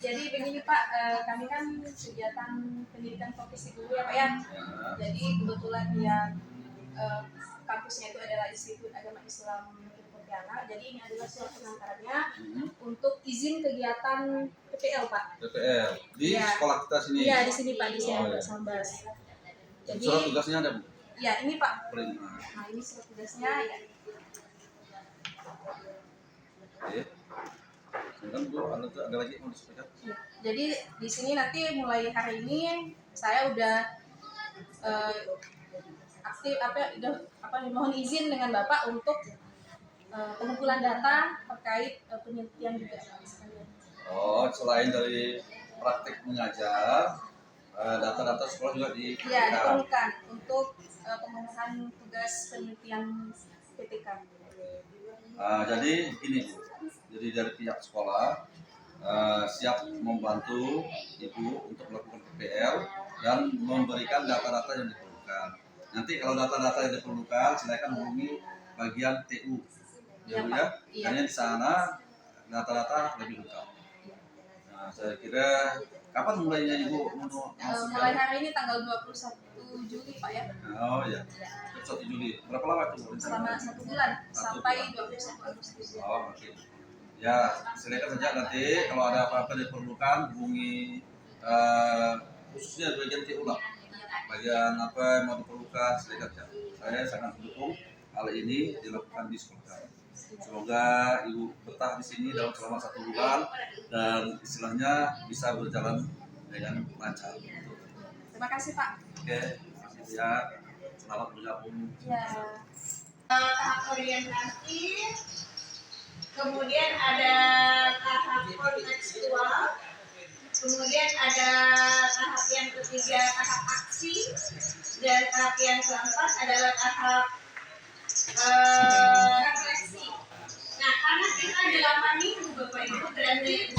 Jadi begini Pak, kami kan kegiatan pendidikan vokasi dulu ya Pak ya. Jadi kebetulan yang kampusnya itu adalah Institut Agama Islam Pontianak. Jadi ini adalah surat pengantarannya untuk izin kegiatan PPL Pak. PPL di ya. Sekolah kita sini. Iya di sini Pak, di sini Pak Sambas. Jadi surat tugasnya ada Bu? Ya ini Pak. Nah ini surat tugasnya ya. Oke. Ada lagi mau disampaikan? Jadi di sini nanti mulai hari ini saya udah aktif mohon izin dengan Bapak untuk pengumpulan data terkait penelitian juga. Oh, selain dari praktik mengajar, data-data sekolah juga diperlukan untuk pemenuhan tugas penelitian PTK. Jadi ini Bu, jadi dari pihak sekolah siap membantu Ibu untuk melakukan PPL dan memberikan data-data yang diperlukan. Nanti kalau data-data yang diperlukan silakan hubungi bagian TU, ya Bu ya. Karena di sana data-data lebih lengkap. Nah, saya kira kapan mulainya Ibu mulai hari ini tanggal 21 Juli Pak ya. Oh ya. 1 Juli. Berapa lama itu? Selama 1 bulan sampai 21 Agustus. Oh, oke. Ya, silakan saja nanti kalau ada apa-apa diperlukan hubungi khususnya bagian TU lah. Bagian apa yang mau diperlukan silakan saja. Saya sangat mendukung hal ini dilakukan di sekolah. Semoga Ibu betah di sini dalam selama 1 bulan dan istilahnya bisa berjalan dengan lancar. Terima kasih Pak. Oke, ya. Selamat bergabung. Ya. Tahap orientasi, kemudian ada tahap kontekstual, kemudian ada tahap yang ketiga tahap aksi, dan tahap yang keempat adalah tahap refleksi. Nah, karena kita 8 minggu Bapak Ibu berarti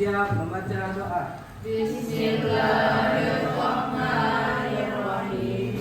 siap membaca doa. Bismillahirrahmanirrahim.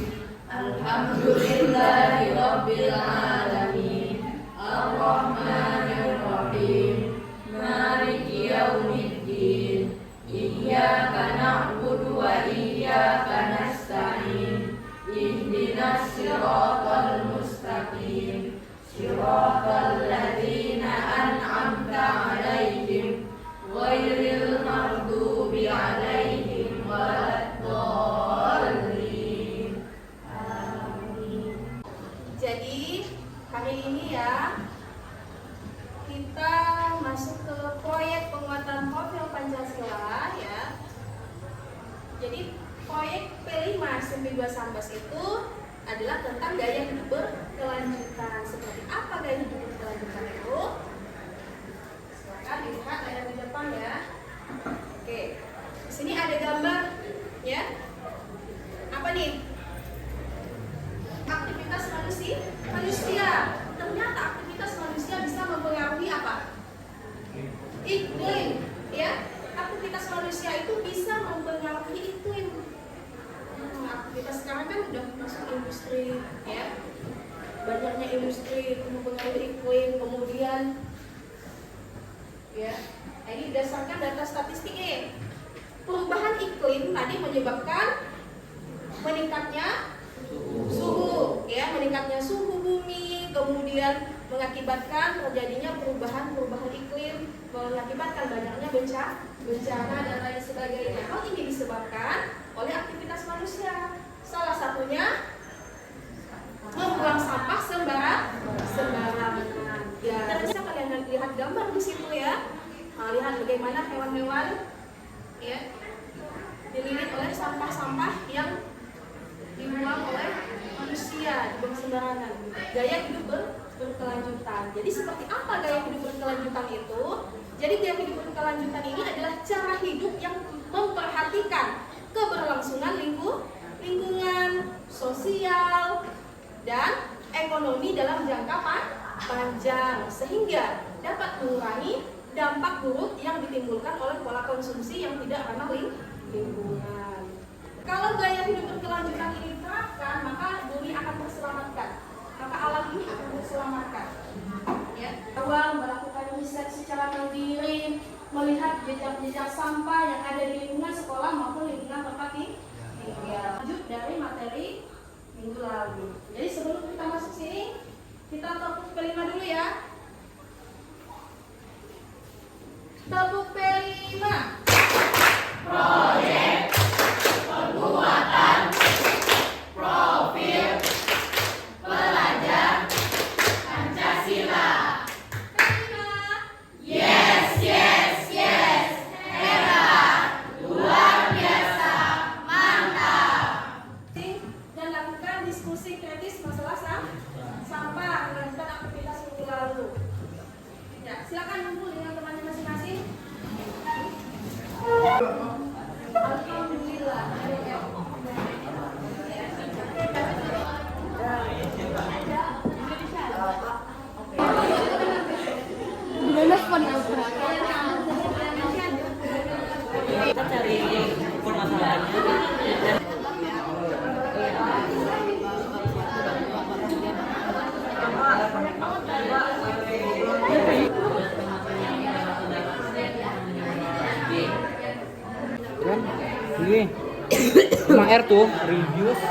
Alhamdulillahirabbil alamin. Arrahmanirrahim. Maliki yaumiddin. Iyyaka na'budu wa iyyaka nasta'in. Ihdinas siratal mustaqim. Siratal ladzina an'amta 'alaihim ghairil maghdubi 'alaihim waladdallin. Amin. Jadi hari ini ya kita masuk ke proyek penguatan profil Pancasila ya. Jadi proyek P5 SMP 2 Sambas itu adalah tentang gaya hidup berkelanjutan. Seperti apa gaya hidup berkelanjutan itu? Silakan dilihat layar di depan ya. Oke, di sini ada gambar ya. Apa nih? Aktivitas manusia. Ternyata aktivitas manusia bisa mempengaruhi apa? Iklim, ya. Aktivitas manusia itu bisa mempengaruhi iklim. Aktivitas sekarang kan udah masuk industri, ya. Banyaknya industri itu mempengaruhi iklim, kemudian, ya. Ini berdasarkan data statistiknya. Perubahan iklim tadi menyebabkan meningkatnya suhu, ya, meningkatnya suhu bumi, kemudian mengakibatkan terjadinya perubahan iklim, mengakibatkan banyaknya bencana dan lain sebagainya. Hal ini disebabkan oleh aktivitas manusia. Salah satunya membuang sampah sembarangan. Ya, bisa kalian lihat gambar di situ ya. Nah, lihat bagaimana hewan-hewan ya dililit oleh sampah-sampah yang dibuang oleh manusia, dibuang sembarangan. Gaya hidup berkelanjutan. Jadi seperti apa gaya hidup berkelanjutan itu? Jadi gaya hidup berkelanjutan ini adalah cara hidup yang memperhatikan keberlangsungan lingkungan, sosial, dan ekonomi dalam jangka panjang, sehingga dapat mengurangi dampak buruk yang ditimbulkan oleh pola konsumsi yang tidak ramah lingkungan. Kalau gaya hidup berkelanjutan ini diterapkan, maka bumi akan terselamatkan, maka alam ini akan terselamatkan. Ya, awal melakukan riset secara mandiri, melihat jejak-jejak sampah yang ada di lingkungan sekolah maupun lingkungan tempat tinggal. Lanjut dari materi minggu lalu. Jadi sebelum kita masuk sini, kita tepuk P5 dulu ya. Tepuk P5. Proyek penguatan profil pelajar Pancasila. P5. Yes, yes, yes. Hebat. Luar biasa. Mantap. Dan lakukan diskusi kritis masalah sampah, melanjutkan aktivitas minggu lalu. Ya, silakan kumpul dengan temannya masing-masing. Alhamdulillah. Kita cari permasalahannya. Ini cuma R tuh reuse,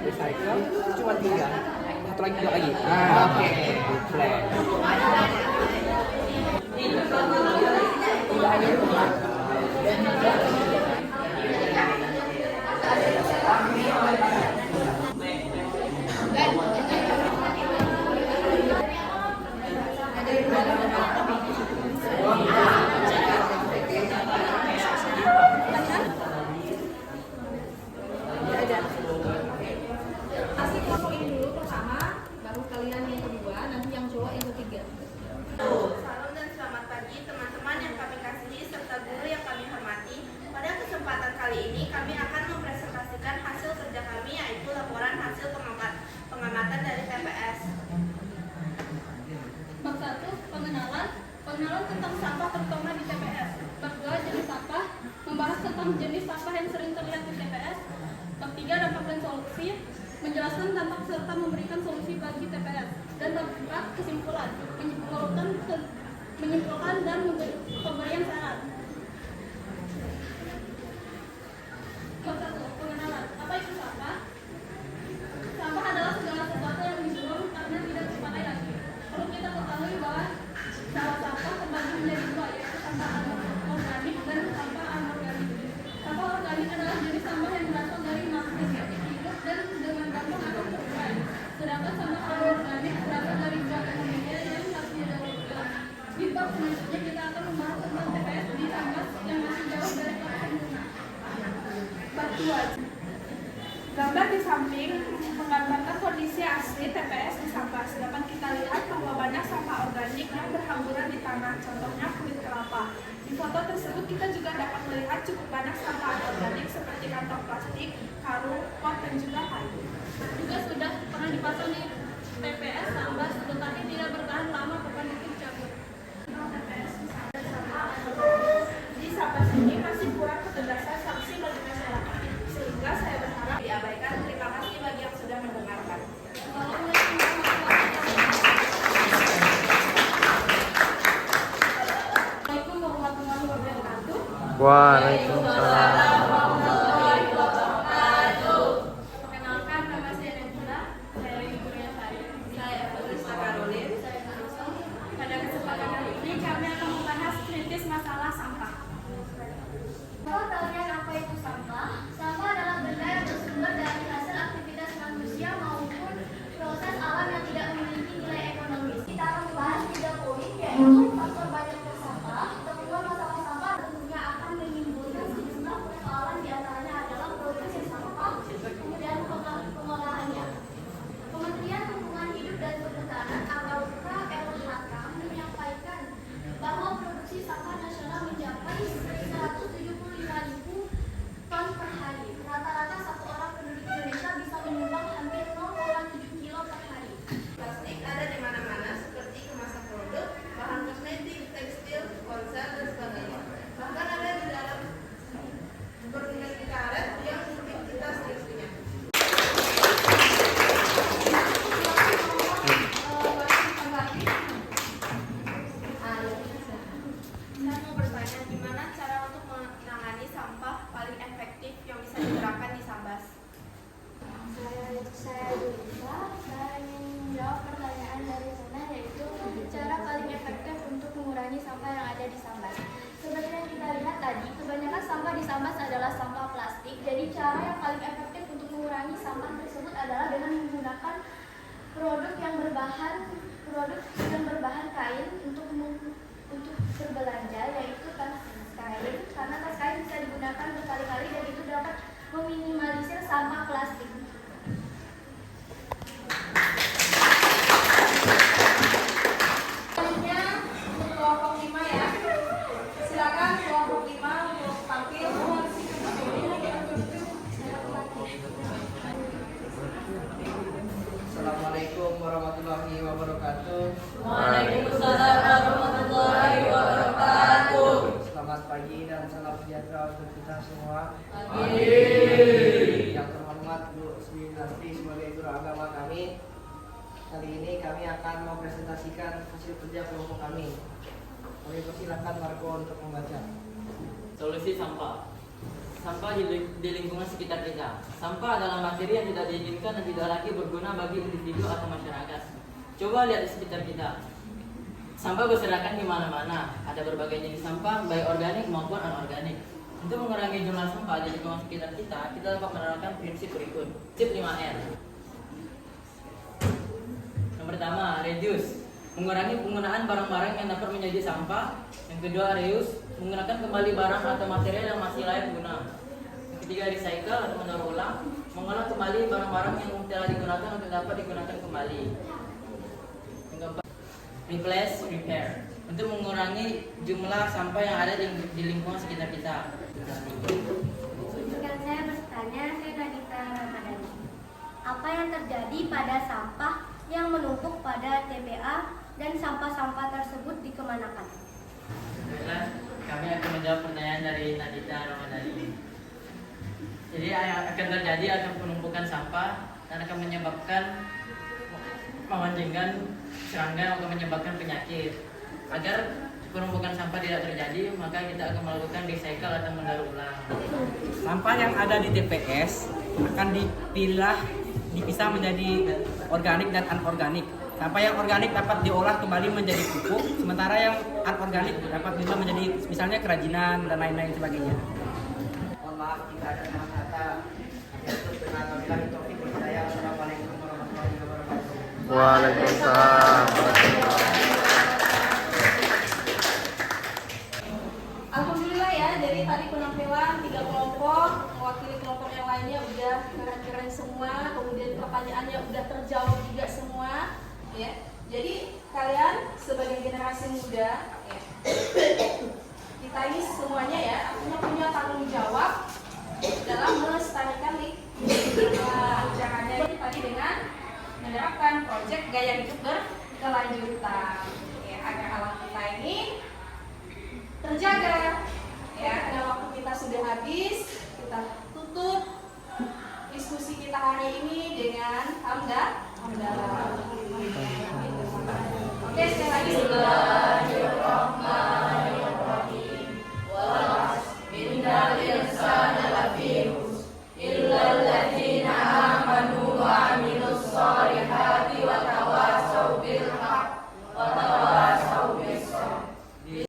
recycle, cuma 3. Satu lagi 2 lagi. Oke. Kasih kelompok ini dulu pertama, baru kalian yang kedua, nanti yang cowok yang ketiga. Salam dan selamat pagi teman-teman yang kami kasihi serta guru yang kami hormati. Pada kesempatan kali ini kami akan mempresentasikan hasil kerja kami, yaitu laporan hasil pengamatan dari TPS. Bab 1, pengenalan tentang sampah terutama di TPS. Bab 2, jenis sampah, membahas tentang jenis sampah yang sering terlihat di TPS. Bab 3, dampak dan solusi, menjelaskan dampak serta memberikan solusi bagi TPS. Dan bab 4, kesimpulan, menyimpulkan dan pemberian saran. Bab 1, pengenalan. Apa itu sampah? Sampah adalah segala sesuatu yang dibuang karena tidak terpakai lagi. Perlu kita ketahui bahwa sampah terbagi menjadi 2, yaitu sampah organik dan sampah anorganik. Sampah organik adalah jenis sampah yang berasal dari makhluk hidup dan dengan gampang akan terurai. Sedangkan sampah anorganik berasal dari zat kimia yang harus didaur. Di bab selanjutnya kita akan membahas tentang TPS di sampah yang masih jauh dari kata sempurna. Bab 2. Gambar di samping menggambarkan kondisi asli TPS di sampah. Sedangkan kita lihat bahwa banyak sampah organik yang berhamburan di tanah, contohnya kulit kelapa. Di foto tersebut kita juga dapat melihat cukup banyak sampah organik seperti kantong plastik, karung, pot, dan juga kayu. Juga sudah pernah dipasang di TPS Sambas, tetapi tidak bertahan lama kapan itu dicabut. TPS di sampah ini masih kurang ketegasan sanksi bagi masyarakat, sehingga saya berharap diabaikan. Terima kasih bagi yang sudah mendengarkan. Assalamualaikum warahmatullahi wabarakatuh. Waalaikumsalam. Perkenalkan, nama saya Najla, saya ibunya Sari, saya Evelisa Karolin, adalah sampah plastik. Jadi cara yang paling efektif untuk mengurangi sampah tersebut adalah dengan menggunakan produk yang berbahan kain untuk berbelanja, yaitu tas kain. Karena tas kain bisa digunakan berkali-kali dan itu dapat meminimalisir sampah plastik. Selanjutnya untuk kelompok 5 ya. Silakan kelompok 5 untuk tampil. Assalamualaikum warahmatullahi wabarakatuh. Waalaikumsalam warahmatullahi wabarakatuh. Selamat pagi dan salam sejahtera untuk kita semua. Amin. Yang terhormat Bu Sri Nasti sebagai guru agama kami. Kali ini kami akan mempresentasikan hasil kerja kelompok kami. Kami persilakan Marco untuk membaca. Solusi sampah. Sampah di lingkungan sekitar kita. Sampah adalah materi yang tidak diinginkan dan tidak lagi berguna bagi individu atau masyarakat. Coba lihat di sekitar kita. Sampah berserakan di mana-mana. Ada berbagai jenis sampah, baik organik maupun anorganik. Untuk mengurangi jumlah sampah di lingkungan sekitar kita dapat menerapkan prinsip berikut. Prinsip 5R. Yang pertama, reduce. Mengurangi penggunaan barang-barang yang dapat menjadi sampah. Yang kedua, reuse. Menggunakan kembali barang atau material yang masih layak guna. Yang ketiga, recycle atau mendaur ulang. Mengolah kembali barang-barang yang telah digunakan untuk dapat digunakan kembali. Yang keempat, replace, repair. Untuk mengurangi jumlah sampah yang ada di lingkungan sekitar kita. Yang saya bertanya, saya Nadita Ramadhani. Apa yang terjadi pada sampah yang menumpuk pada TPA dan sampah-sampah tersebut dikemanakan? Baiklah, kami akan menjawab pertanyaan dari Nadita Ramadhani. Jadi akan terjadi penumpukan sampah dan akan menyebabkan memanjangkan serangga yang akan menyebabkan penyakit. Agar penumpukan sampah tidak terjadi, maka kita akan melakukan recycle atau mendaur ulang. Sampah yang ada di TPS akan dipisah menjadi organik dan anorganik. Sampah yang organik dapat diolah kembali menjadi pupuk, sementara yang anorganik dapat diolah menjadi misalnya kerajinan dan lain-lain sebagainya. Mohon maaf jika ada salah kata. Assalamualaikum warahmatullahi wabarakatuh. Waalaikumsalam. Alhamdulillah ya, dari tadi penampilan 3 kelompok, mewakili kelompok yang lainnya udah keren-keren semua, kemudian pertanyaannya udah terjawab juga semua, ya. Jadi kalian sebagai generasi muda, ya, kita ini semuanya ya, artinya punya tanggung jawab dalam melestarikan caranya tadi dengan menerapkan proyek gaya hidup berkelanjutan, ya, agar alam kita ini terjaga, ya. Karena waktu kita sudah habis, kita tutup diskusi kita hari ini dengan hamdalah. Oke, sekali lagi